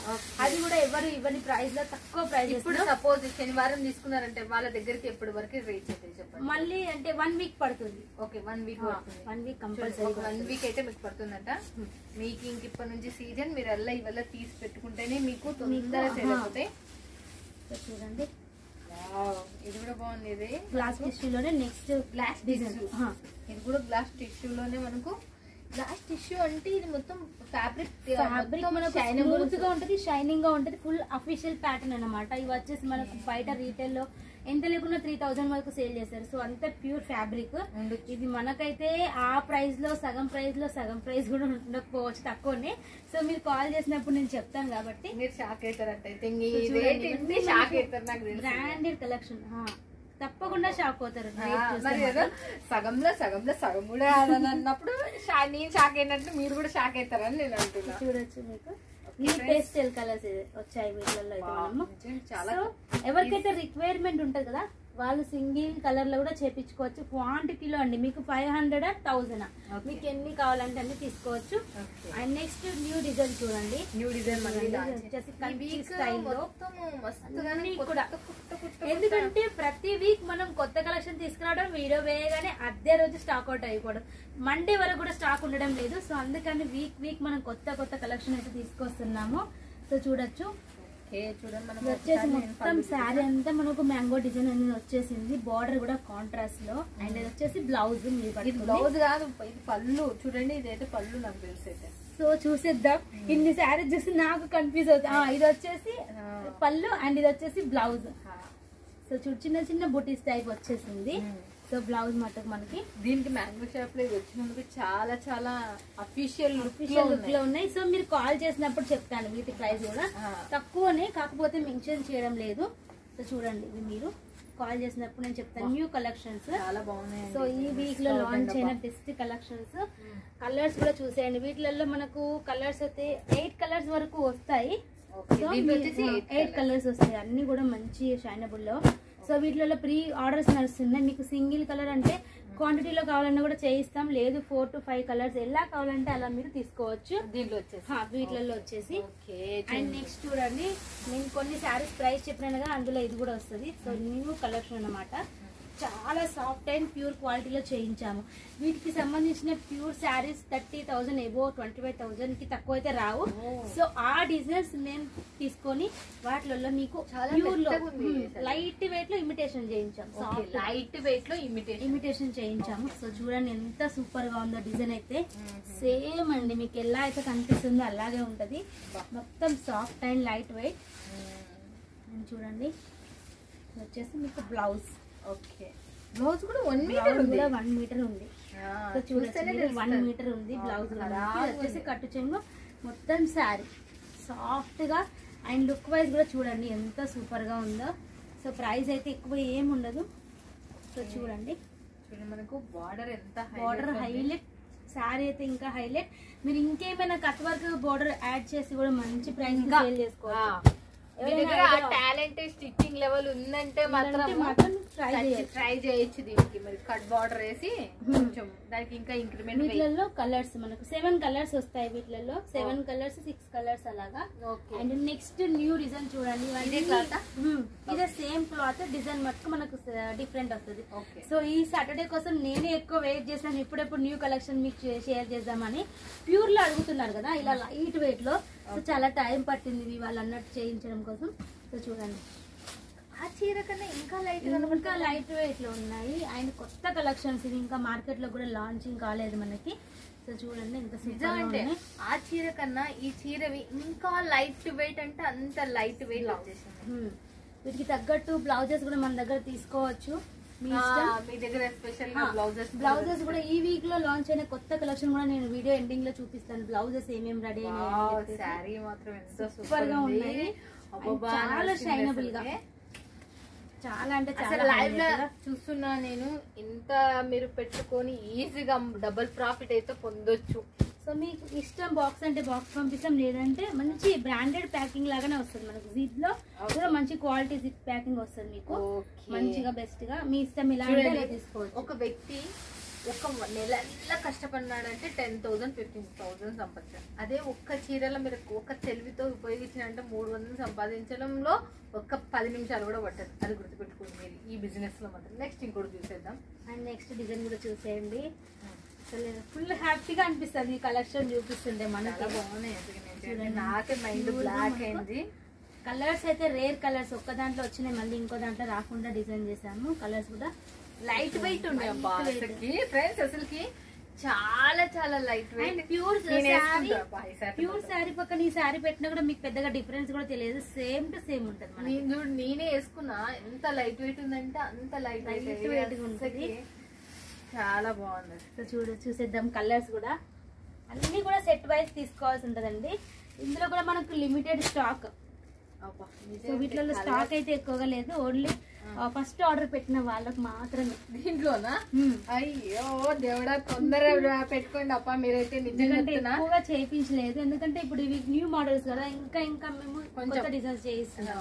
అది కూడా ఎవరు ఇవ్వని ప్రైస్ లో తక్కువ ప్రైస్. ఇప్పుడు సపోజ్ శనివారం తీసుకున్నారంటే వాళ్ళ దగ్గరికి ఎప్పటి వరకు రేట్ అయితే చెప్పండి. మళ్ళీ అంటే 1 week పడుతుంది. Okay 1 week 1 week compulsory 1 week అయితే మీకు పడుతుందట. మీకు ఇంక ఇప్పటి నుంచి సీజన్ మీరు అలా ఇవల్ల తీసి పెట్టుకుంటేనే మీకు తొందరగా సేల్ అవుతాయి. చూడండి ఇది కూడా బాగుంది. ఇది గ్లాస్ టిష్యూలోనే నెక్స్ట్ గ్లాస్ డిజైన్, ఇది కూడా గ్లాస్ టిష్యూలోనే మనకు. గ్లాస్ టిష్యూ అంటే ఇది మొత్తం ఫ్యాబ్రిక్ మనకు స్మూత్ గా ఉంటది, షైనింగ్ గా ఉంటది, ఫుల్ అఫీషియల్ ప్యాటర్న్ అన్నమాట. ఇవి వచ్చేసి మనకు బయట రీటైల్ లో ఎంత లేకుండా 3000 వరకు సేల్ చేస్తారు. సో అంత ప్యూర్ ఫ్యాబ్రిక్. ఇది మనకైతే ఆ ప్రైస్ లో సగం ప్రైస్ కూడా ఉండకపోవచ్చు, తక్కువనే. సో మీరు కాల్ చేసినప్పుడు నేను చెప్తాను కాబట్టి మీరు షాక్ అవుతారంటే బ్రాండెడ్ కలెక్షన్ తప్పకుండా షాక్ అవుతారు. సగంలో సగం కూడా అన్నప్పుడు నేను షాక్ అయినట్టు మీరు కూడా షాక్ అవుతారని నేను అంటున్నా. చూడొచ్చు మీకు ఈ పేస్టల్ కలర్స్ వచ్చాయి వీటిలో. చాలా ఎవరికైతే రిక్వైర్మెంట్ ఉంటది కదా వాళ్ళు సింగిల్ కలర్ లో కూడా చేపించుకోవచ్చు. క్వాంటిటీలో అండి మీకు 500 1000 మీకు ఎన్ని కావాలంటే అన్ని తీసుకోవచ్చు. అండ్ నెక్స్ట్ న్యూ డిజైన్ చూడండి, న్యూ డిజైన్ కూడా. ఎందుకంటే ప్రతి వీక్ మనం కొత్త కలెక్షన్ తీసుకురావడం, వీడియో వేయగానే అదే రోజు స్టాక్ అవుట్ అయిపోవడం, మండే వరకు కూడా స్టాక్ ఉండడం లేదు. సో అందుకని వీక్ మనం కొత్త కలెక్షన్ అయితే తీసుకొస్తున్నాము. సో చూడొచ్చు వచ్చేసి మొత్తం శారీ అంతా మనకు మ్యాంగో డిజైన్ అనేది వచ్చేసింది. బార్డర్ కూడా కాంట్రాస్ట్ లో. అండ్ ఇది వచ్చేసి బ్లౌజ్. బ్లౌజ్ కాదు ఇది పళ్ళు. చూడండి ఇదైతే పళ్ళు నాకు తెలిసి అయితే. సో చూసేద్దాం. ఇన్ని శారీస్ చూసి నాకు కన్ఫ్యూజ్ అవుతుంది. ఇది వచ్చేసి పళ్ళు అండ్ ఇది వచ్చేసి బ్లౌజ్. సో చిన్న చిన్న బుటీస్ టైప్ వచ్చేసింది. సో బ్లౌజ్ మటుకు మనకి దీనికి మ్యాంగో షాప్ లో వచ్చినందుకు చాలా చాలా అఫీషియల్ లుక్ లో ఉన్నాయి. సో మీరు కాల్ చేసినప్పుడు చెప్తాను వీటి ప్రైస్ కూడా తక్కువనే, కాకపోతే మెన్షన్ చేయడం లేదు. సో చూడండి ఇవి మీరు కాల్ చేసినప్పుడు నేను చెప్తాను. న్యూ కలెక్షన్స్ చాలా బాగున్నాయి. సో ఈ వీక్ లో లాంచ్ అయిన బెస్ట్ కలెక్షన్స్. కలర్స్ కూడా చూసేయండి. వీటిలలో మనకు కలర్స్ అయితే 8 కలర్స్ వరకు వస్తాయి. 8 కలర్స్ వస్తాయి, అన్ని కూడా మంచి షైనబుల్ లో. సో సో వీటిలో ప్రీ ఆర్డర్స్ నడుస్తున్నాయి. మీకు సింగిల్ కలర్ అంటే క్వాంటిటీలో కావాలన్నా కూడా చేయిస్తాం, లేదు 4 to 5 కలర్స్ ఎలా కావాలంటే అలా మీరు తీసుకోవచ్చు దీంట్లో వచ్చేసి. వీటిలలో వచ్చేసి. ఓకే. అండ్ నెక్స్ట్ చూడండి, నేను కొన్ని శారీస్ ప్రైస్ చెప్పినానుగా, అందులో ఇది కూడా వస్తుంది. సో న్యూ కలెక్షన్ అన్నమాట. చాలా సాఫ్ట్ అండ్ ప్యూర్ క్వాలిటీలో చేయించాము. వీటికి సంబంధించిన ప్యూర్ శారీస్ 30,000 ఎబో 25,000 కి తక్కువ అయితే రావు. సో ఆ డిజైన్స్ మేము తీసుకొని వాటిలో మీకు చాలా ప్యూర్ లో మెత్తగా ఉంది. లైట్ వెయిట్ లో ఇమిటేషన్ చేయించాము. లైట్ వెయిట్ లో ఇమిటేషన్ చేయించాము. సో చూడండి ఎంత సూపర్ గా ఉందో డిజైన్ అయితే. సేమ్ అండి, మీకు ఎలా అయితే కనిపిస్తుందో అలాగే ఉంటది. మొత్తం సాఫ్ట్ అండ్ లైట్ వెయిట్. చూడండి వచ్చేసి మీకు బ్లౌజ్. ఓకే. బ్లౌజ్ కూడా 1 మీటర్ ఉంది. 1 మీటర్ ఉంది. సో చూడండి 1 మీటర్ ఉంది బ్లౌజ్. వచ్చేసి కట్టు చెంగు మొత్తం శారీ సాఫ్ట్ గా అండ్ లుక్ వైజ్ కూడా చూడండి ఎంత సూపర్ గా ఉందో. సో ప్రైస్ అయితే ఎక్కువ ఏమి ఉండదు. సో చూడండి మనకు బార్డర్ ఎంత బార్డర్ హైలైట్, శారీ అయితే ఇంకా హైలైట్. మీరు ఇంకేమైనా కట్ వర్క్ బార్డర్ యాడ్ చేసి కూడా మంచి ప్రైస్ సేల్ చేసుకోవచ్చు. టాలెంట్ స్టిచ్చింగ్ లెవెల్ ఉందంటే మాత్రం ట్రై చేయొచ్చు. దీనికి మరి కట్ బార్డర్ వేసి కొంచెం దానికి ఇంకా ఇంక్రిమెంట్. వీటిలలో కలర్స్ మనకు 7 కలర్స్ వస్తాయి. వీటిలలో 7 కలర్స్ 6 కలర్స్ అలాగా. అండ్ నెక్స్ట్ న్యూ డిజైన్ చూడండి. ఇదే సేమ్ క్లాత్, డిజైన్ మటుకు మనకు డిఫరెంట్ వస్తుంది. సో ఈ సాటర్డే కోసం నేనే ఎక్కువ వెయిట్ చేశాను, ఇప్పుడెప్పుడు న్యూ కలెక్షన్ మీకు షేర్ చేద్దామని. ప్యూర్ లో అడుగుతున్నారు కదా, ఇలా లైట్ వెయిట్ లో. సో చాలా టైం పట్టింది వాళ్ళు అన్నట్టు చేయించడం కోసం. సో చూడండి ఆ చీర కన్నా ఇంకా లైట్ వెయిట్ లో ఉన్నాయి. అండ్ కొత్త కలెక్షన్స్ ఇవి ఇంకా మార్కెట్ లో కూడా లాంచింగ్ కాలేదు మనకి. సో చూడండి ఎంత సూపర్ అంటే ఆ చీర కన్నా ఈ చీరవి ఇంకా లైట్ వెయిట్ అంటే అంత లైట్ వెయిట్ వచ్చేసింది. వీటికి తగ్గట్టు బ్లౌజెస్ కూడా మన దగ్గర తీసుకోవచ్చు. మీ దగ్గర స్పెషల్ బ్లౌజెస్ కూడా ఈ వీక్ లో లాంచ్ అయిన కొత్త కలెక్షన్ కూడా నేను వీడియో ఎండింగ్ లో చూపిస్తాను. బ్లౌజెస్ ఏమేమి రెడీ అయినాయి. శారీ మాత్రం ఎంత సూపర్ గా ఉన్నాయి. చాలా షైనబుల్ గా, చాలా అంటే చాలా లైవ్ లో చూస్తున్నా నేను. ఇంత మీరు పెట్టుకొని ఈజీగా డబుల్ ప్రాఫిట్ అయితే పొందొచ్చు. సో మీకు ఇష్టం బాక్స్ అంటే బాక్స్ పంపిస్తాం, లేదంటే మంచి బ్రాండెడ్ ప్యాకింగ్ లాగానే వస్తుంది మనకు. జిప్ లో కూడా మంచి క్వాలిటీ జిప్ ప్యాకింగ్ వస్తుంది మీకు మంచిగా బెస్ట్ గా. మీ ఇష్టం ఇలా తీసుకోవచ్చు. ఒక వ్యక్తి ఒక నెల కష్టపడినాడంటే 10,000 15,000 సంపాదించాలి. అదే ఒక్క చీరలో మీరు ఒక తెలివితో ఉపయోగించినంటే 300 సంపాదించడంలో ఒక్క 10 నిమిషాలు కూడా పట్టదు. అది గుర్తుపెట్టుకోండి మీరు ఈ బిజినెస్ లో మాత్రం. నెక్స్ట్ ఇంకోటి చూసేద్దాం. అండ్ నెక్స్ట్ డిజైన్ కూడా చూసేయండి. ఫుల్ హ్యాపీగా అనిపిస్తుంది ఈ కలెక్షన్ చూపిస్తుంటే. మనకి బాగున్నాయి. నాకే మైండ్ బ్లాక్ అయింది. కలర్స్ అయితే రేర్ కలర్స్ ఒక్క దాంట్లో వచ్చినాయి, మళ్ళీ ఇంకో దాంట్లో రాకుండా డిజైన్ చేసాము. కలర్స్ కూడా లైట్ వెయిట్ ఉన్నాయి ఫ్రెండ్స్. అసలుకి చాలా చాలా లైట్ వెయిట్. ప్యూర్ శారీ పక్కన ఈ శారీ పెట్టినా కూడా మీకు పెద్దగా డిఫరెన్స్ కూడా తెలియదు. సేమ్ టు సేమ్ ఉంటుంది. నేనే వేసుకున్నా, ఎంత లైట్ వెయిట్ ఉందంటే అంత లైట్ వెయిట్ ఉంటుంది. చాలా బాగుంది. సో చూసేద్దాం. కలర్స్ కూడా అన్ని కూడా సెట్ వైజ్ తీసుకోవాల్సి ఉంటదండి. ఇందులో కూడా మనకు లిమిటెడ్ స్టాక్. సో వీటిలో స్టాక్ అయితే ఎక్కువగా లేదు, ఓన్లీ ఫస్ట్ ఆర్డర్ పెట్టిన వాళ్ళకి మాత్రమే. దీంట్లోనా? అయ్యో దేవుడా, తొందరగా పెట్టుకోండి అప్ప మీరైతే. నిజంగా ఎక్కువగా చేయించలేదు, ఎందుకంటే ఇప్పుడు ఇవి న్యూ మోడల్స్ కదా, ఇంకా ఇంకా మేము కొంచెం డిజైన్స్ చేయిస్తున్నాం.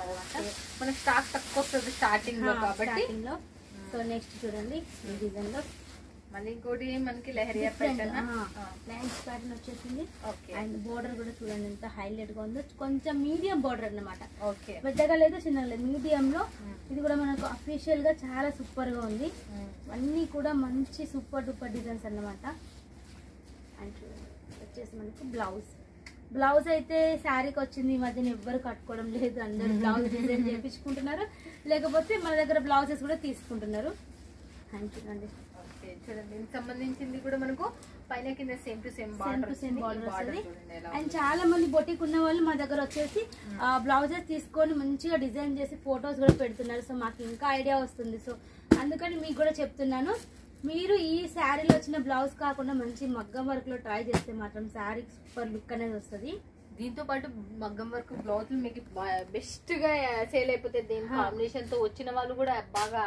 మనకి స్టాక్ తక్కువ వస్తుంది స్టార్టింగ్ లో కాబట్టి. సో నెక్స్ట్ చూడండి ఈ డిజైన్ లో మళ్ళీ ఇంకోటి మనకి లెహరియా ప్యాటర్న్ వచ్చేసింది. అండ్ బోర్డర్ కూడా చూడండి ఎంత హైలైట్ గా ఉందో. కొంచెం మీడియం బోర్డర్ అన్నమాట, పెద్దగా లేదు చిన్నగా లేదు, మీడియం లో. ఇది కూడా మనకు అఫీషియల్ గా చాలా సూపర్ గా ఉంది. అన్ని కూడా మంచి సూపర్ డూపర్ డిజైన్స్ అన్నమాట. అండ్ వచ్చేసి మనకి బ్లౌజ్ అయితే శారీకి వచ్చింది. ఈ మధ్యన ఎవ్వరు కట్టుకోవడం లేదు, అందరు బ్లౌజ్ డిజైన్ చేయించుకుంటున్నారు, లేకపోతే మన దగ్గర బ్లౌజెస్ కూడా తీసుకుంటున్నారు. అండ్ చూడండి చూడండి దీనికి సంబంధించింది కూడా మనకు పైన కింద సేమ్ టు సేమ్ బార్డర్ వస్తుంది. అండ్ చాలా మంది బొటిక్ ఉన్న వాళ్ళు మా దగ్గర వచ్చేసి బ్లౌజెస్ తీసుకొని మంచిగా డిజైన్ చేసి ఫొటోస్ కూడా పెడుతున్నారు. సో మాకు ఇంకా ఐడియా వస్తుంది. సో అందుకని మీకు కూడా చెప్తున్నాను, మీరు ఈ శారీలో వచ్చిన బ్లౌజ్ కాకుండా మంచి మగ్గం వర్క్ లో ట్రై చేస్తే మాత్రం శారీ సూపర్ లుక్ అనేది వస్తుంది. దీంతో పాటు మగ్గం వర్క్ బ్లౌజ్ మీకు బెస్ట్ గా సేల్ అయిపోతే దీని కాంబినేషన్ తో వచ్చిన వాళ్ళు కూడా బాగా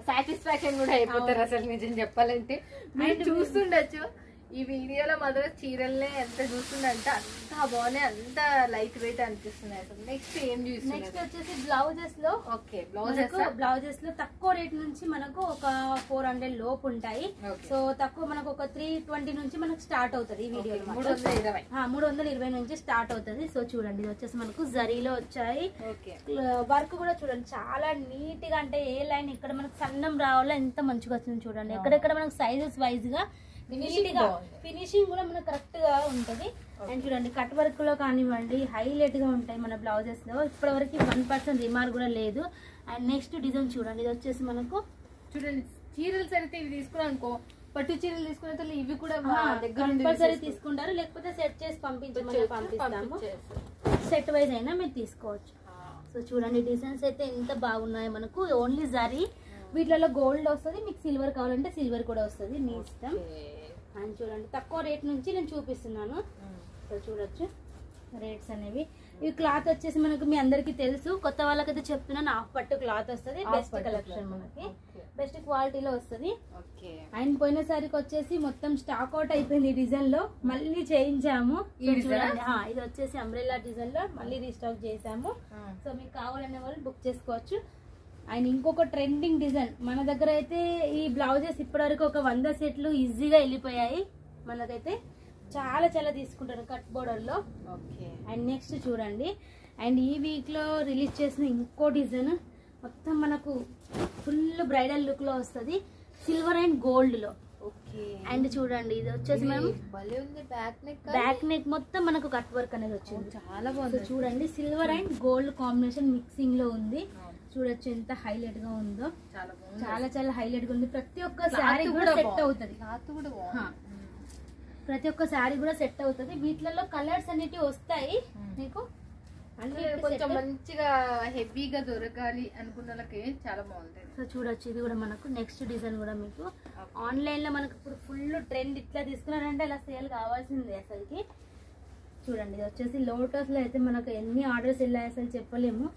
సాటిస్ఫాక్షన్ కూడా అయిపోతారు. అసలు నిజం చెప్పాలంటే మీరు చూస్తుండొచ్చు ఈ వీడియోలో మాత్రం చీరల్నే ఎంత చూస్తుందంటే అంత బాగున్నాయి, అంత లైట్ వెయిట్ అనిపిస్తున్నాయి. అసలు నెక్స్ట్ ఏం చూస్తున్నాయి? నెక్స్ట్ వచ్చేసి బ్లౌజెస్ లో ఓకే బ్లౌజెస్ లో తక్కువ రేట్ నుంచి మనకు ఒక 400 లోపు ఉంటాయి. సో తక్కువ మనకు ఒక 320 నుంచి మనకు స్టార్ట్ అవుతుంది. ఈ వీడియో 320 నుంచి స్టార్ట్ అవుతుంది. సో చూడండి ఇది వచ్చేసి మనకు జరీలో వచ్చాయి. వర్క్ కూడా చూడండి చాలా నీట్ గా, అంటే ఏ లైన్ ఇక్కడ మనకు సన్నం రావాలో ఎంత మంచిగా వచ్చింది చూడండి. ఎక్కడెక్కడ మనకు సైజెస్ వైజ్ గా నీట్ గా ఫినిషింగ్ కూడా మనకు కరెక్ట్ గా ఉంటది. అండ్ చూడండి కట్ వర్క్ లో కానివ్వండి హైలైట్ గా ఉంటాయి మన బ్లౌజెస్ లో. ఇప్పటి వరకు 1% రిమార్క్ కూడా లేదు. అండ్ నెక్స్ట్ డిజైన్ చూడండి, ఇది వచ్చేసి మనకు చూడండి చీరలు సరితే ఇవి తీసుకున్నాం అనుకో, పట్టు చీరలు తీసుకునే ఇవి కూడా కంపల్సరీ తీసుకుంటారు, లేకపోతే సెట్ చేసి పంపిస్తాము. సెట్ వైజ్ అయినా మీరు తీసుకోవచ్చు. సో చూడండి డిజైన్స్ అయితే ఎంత బాగున్నాయి మనకు. ఓన్లీ జరీ, వీటిలో గోల్డ్ వస్తుంది, మీకు సిల్వర్ కావాలంటే సిల్వర్ కూడా వస్తుంది, మీ ఇష్టం. అండ్ చూడండి తక్కువ రేట్ నుంచి నేను చూపిస్తున్నాను. సో చూడొచ్చు రేట్స్ అనేవి. ఈ క్లాత్ వచ్చేసి మనకు మీ అందరికి తెలుసు, కొత్త వాళ్ళకైతే చెప్తున్నాను, హాఫ్ పట్టు క్లాత్ వస్తుంది. బెస్ట్ కలెక్షన్, మనకి బెస్ట్ క్వాలిటీలో వస్తుంది. అండ్ పోయినసారికి వచ్చేసి మొత్తం స్టాక్ అవుట్ అయిపోయింది ఈ డిజైన్ లో, మళ్ళీ చేయించాము. చూడండి ఇది వచ్చేసి అంబ్రెల్లా డిజైన్ లో మళ్ళీ రీస్టాక్ చేసాము. సో మీకు కావాలనే వాళ్ళు బుక్ చేసుకోవచ్చు. అండ్ ఇంకొక ట్రెండింగ్ డిజైన్ మన దగ్గర అయితే ఈ బ్లౌజెస్ ఇప్పటివరకు ఒక 100 సెట్లు ఈజీగా వెళ్ళిపోయాయి. మనకైతే చాలా చాలా తీసుకుంటారు కట్ బోర్డర్ లో. అండ్ నెక్స్ట్ చూడండి, అండ్ ఈ వీక్ లో రిలీజ్ చేసిన ఇంకో డిజైన్ మొత్తం మనకు ఫుల్ బ్రైడల్ లుక్ లో వస్తుంది, సిల్వర్ అండ్ గోల్డ్ లో. అండ్ చూడండి ఇది వచ్చేసి మనం బ్యాక్ నెక్ మొత్తం మనకు కట్ వర్క్ అనేది వచ్చింది, చాలా బాగుంది. చూడండి silver and gold combination mixing లో ఉంది. చూడొచ్చు ఎంత హైలైట్ గా ఉందో, చాలా చాలా హైలైట్ గా ఉంది. ప్రతి ఒక్క శారీ కూడా సెట్ అవుతుంది, ప్రతి ఒక్క శారీ కూడా సెట్ అవుతుంది. వీటిలలో కలర్స్ అనేటివి వస్తాయి మీకు, అంటే కొంచెం మంచిగా హెవీగా దొరకాలి అనుకున్న వాళ్ళకి చాలా బాగుంటుంది. సో చూడొచ్చు ఇది కూడా మనకు నెక్స్ట్ డిజైన్ కూడా మీకు ఆన్లైన్ లో మనకు ఇప్పుడు ఫుల్ ట్రెండ్. ఇట్లా తీసుకున్నారంటే అలా సేల్ కావాల్సిందే అసలుకి. చూడండి ఇది వచ్చేసి లోటస్ లో అయితే మనకు ఎన్ని ఆర్డర్స్ వెళ్ళాయి అసలు చెప్పలేము.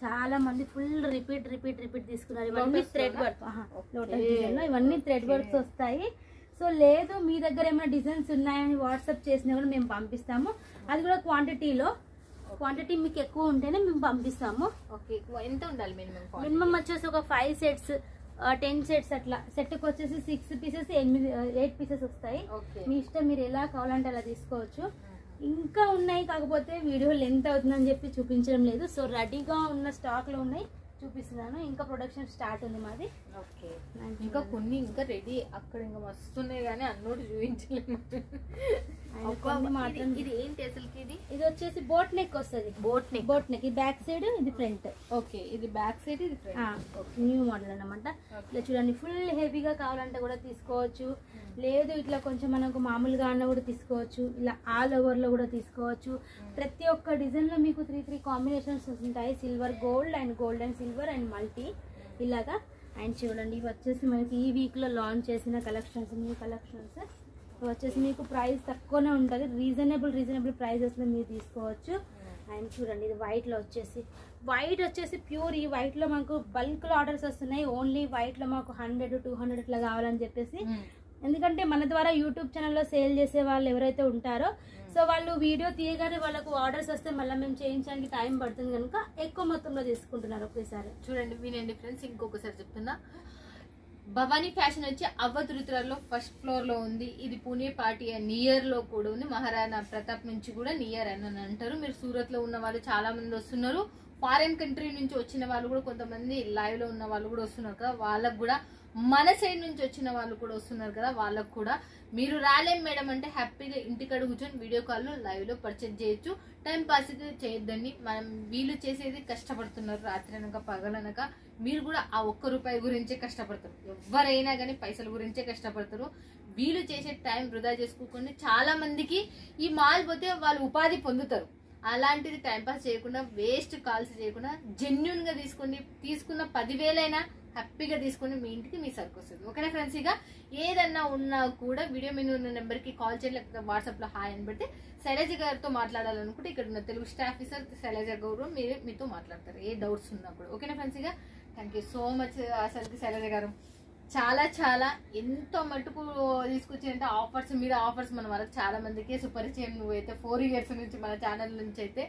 చాలా మంది ఫుల్ రిపీట్ తీసుకున్నారు. ఇవన్నీ థ్రెడ్ వర్క్, లోటస్ డిజైన్ లో ఇవన్నీ థ్రెడ్ వర్క్స్ వస్తాయి. సో లేదు మీ దగ్గర ఏమైనా డిజైన్స్ ఉన్నాయని వాట్సాప్ చేసినా కూడా మేము పంపిస్తాము. అది కూడా క్వాంటిటీ మీకు ఎక్కువ ఉంటేనే మేము పంపిస్తాము. ఎంత ఉండాలి మినిమం వచ్చేసి ఒక 5 సెట్స్ 10 సెట్స్ అట్లా. సెట్ కి వచ్చేసి 6 పీసెస్ 8 పీసెస్ వస్తాయి. మీ ఇష్టం, మీరు ఎలా కావాలంటే అలా తీసుకోవచ్చు. ఇంకా ఉన్నాయి, కాకపోతే వీడియో లెంత్ అవుతుందని చెప్పి చూపించడం లేదు. సో రెడీగా ఉన్న స్టాక్ లో ఉన్నాయి, చూపిస్తున్నాను. ఇంకా ప్రొడక్షన్ స్టార్ట్ ఉంది మాది. ఇంకా కొన్ని ఇంకా రెడీ అక్కడ ఇంకా వస్తున్నాయి కానీ అన్నోటి చూపించలేము. ఇది ఏంటి అసలుకి? ఇది వచ్చేసి బోట్ నెక్ వస్తుంది. బోట్ నెక్ ఇది బ్యాక్ సైడ్, ఇది ఫ్రంట్. ఓకే, ఇది బ్యాక్ సైడ్, ఇది ఫ్రంట్. న్యూ మోడల్ అన్నమాట. ఇట్లా చూడండి ఫుల్ హెవీగా కావాలంటే కూడా తీసుకోవచ్చు, లేదు ఇట్లా కొంచెం మనకు మామూలుగా అన్న కూడా తీసుకోవచ్చు, ఇలా ఆల్ ఓవర్ లో కూడా తీసుకోవచ్చు. ప్రతి ఒక్క డిజైన్ లో మీకు 3 కాంబినేషన్స్ ఉంటాయి, silver gold and gold and silver and multi ఇలాగా. అండ్ చూడండి ఇవి వచ్చేసి మనకి ఈ వీక్ లో లాంచ్ చేసిన కలెక్షన్స్, న్యూ కలెక్షన్స్. వచ్చేసి మీకు ప్రైస్ తక్కువనే ఉంటుంది, రీజనబుల్ ప్రైజెస్ లో మీరు తీసుకోవచ్చు. అండ్ చూడండి ఇది వైట్ లో వచ్చేసి ప్యూర్. ఈ వైట్ లో మాకు బల్క్ లో ఆర్డర్స్ వస్తున్నాయి. ఓన్లీ వైట్ లో మాకు 100, 200 ఇట్లా కావాలని చెప్పేసి, ఎందుకంటే మన ద్వారా యూట్యూబ్ ఛానల్లో సేల్ చేసే వాళ్ళు ఎవరైతే ఉంటారో సో వాళ్ళు వీడియో తీయగానే వాళ్ళకు ఆర్డర్స్ వస్తే మళ్ళీ మేము చేయించడానికి టైం పడుతుంది కనుక ఎక్కువ మొత్తంలో తీసుకుంటున్నారు ఒకేసారి. చూడండి వినండి ఫ్రెండ్స్, ఇంకొకసారి చెప్తున్నా, భవానీ ఫ్యాషన్ వచ్చి అవ్వతురుతురాలో ఫస్ట్ ఫ్లోర్ లో ఉంది. ఇది పూణే పార్టీ నియర్ లో కూడా ఉంది. మహారాణా ప్రతాప్ నుంచి కూడా నియర్ అని అంటారు. మీరు సూరత్ లో ఉన్న వాళ్ళు చాలా మంది వస్తున్నారు, ఫారెన్ కంట్రీ నుంచి వచ్చిన వాళ్ళు కూడా కొంతమంది లైవ్ లో ఉన్న వాళ్ళు కూడా వస్తున్నారు కదా, వాళ్ళకు కూడా మన సైడ్ నుంచి వచ్చిన వాళ్ళు కూడా వస్తున్నారు కదా, వాళ్ళకు కూడా మీరు రాలేం మేడం అంటే హ్యాపీగా ఇంటికాడ కూర్చొని వీడియో కాల్ లో లైవ్ లో పర్చేజ్ చేయొచ్చు. టైం పాస్ చేయొద్దండి, మనం వీళ్ళు చేసేది కష్టపడుతున్నారు, రాత్రి అనక పగలనక. మీరు కూడా ఆ ₹1 గురించే కష్టపడతారు, ఎవరైనా కానీ పైసల గురించే కష్టపడతారు. వీళ్ళు చేసే టైం వృధా చేసుకోకుండా చాలా మందికి ఈ మాల్ పోతే వాళ్ళు ఉపాధి పొందుతారు. అలాంటిది టైంపాస్ చేయకుండా, వేస్ట్ కాల్స్ చేయకుండా జెన్యున్ గా తీసుకోండి. తీసుకున్న 10,000 అయినా హ్యాపీగా తీసుకుని మీ ఇంటికి మీ సరుకు వస్తుంది. ఓకేనా ఫ్రెండ్స్? ఇక ఏదన్నా ఉన్నా కూడా వీడియో మీద ఉన్న నెంబర్ కి కాల్ చేయండి, లేకపోతే వాట్సాప్ లో హాయ్ అని పెడితే శైలజ గారితో మాట్లాడాలనుకుంటే ఇక్కడ ఉన్న తెలుగు స్టాఫ్ ఆఫీసర్ శైలజ గారు మీతో మాట్లాడతారు, ఏ డౌట్స్ ఉన్నా కూడా. ఓకేనా ఫ్రెండ్స్? ఇక థ్యాంక్ యూ సో మచ్. అసలుకి శైలజ గారు చాలా చాలా ఎంతో మటుకు తీసుకొచ్చిందంటే ఆఫర్స్ మీద ఆఫర్స్ మన వరకు చాలా మందికి సుపరిచయం. నువ్వైతే 4 years నుంచి మన ఛానల్ నుంచి అయితే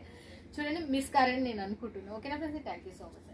చూడండి మిస్ కారని నేను అనుకుంటున్నాను. ఓకేనా friends, thank you so much.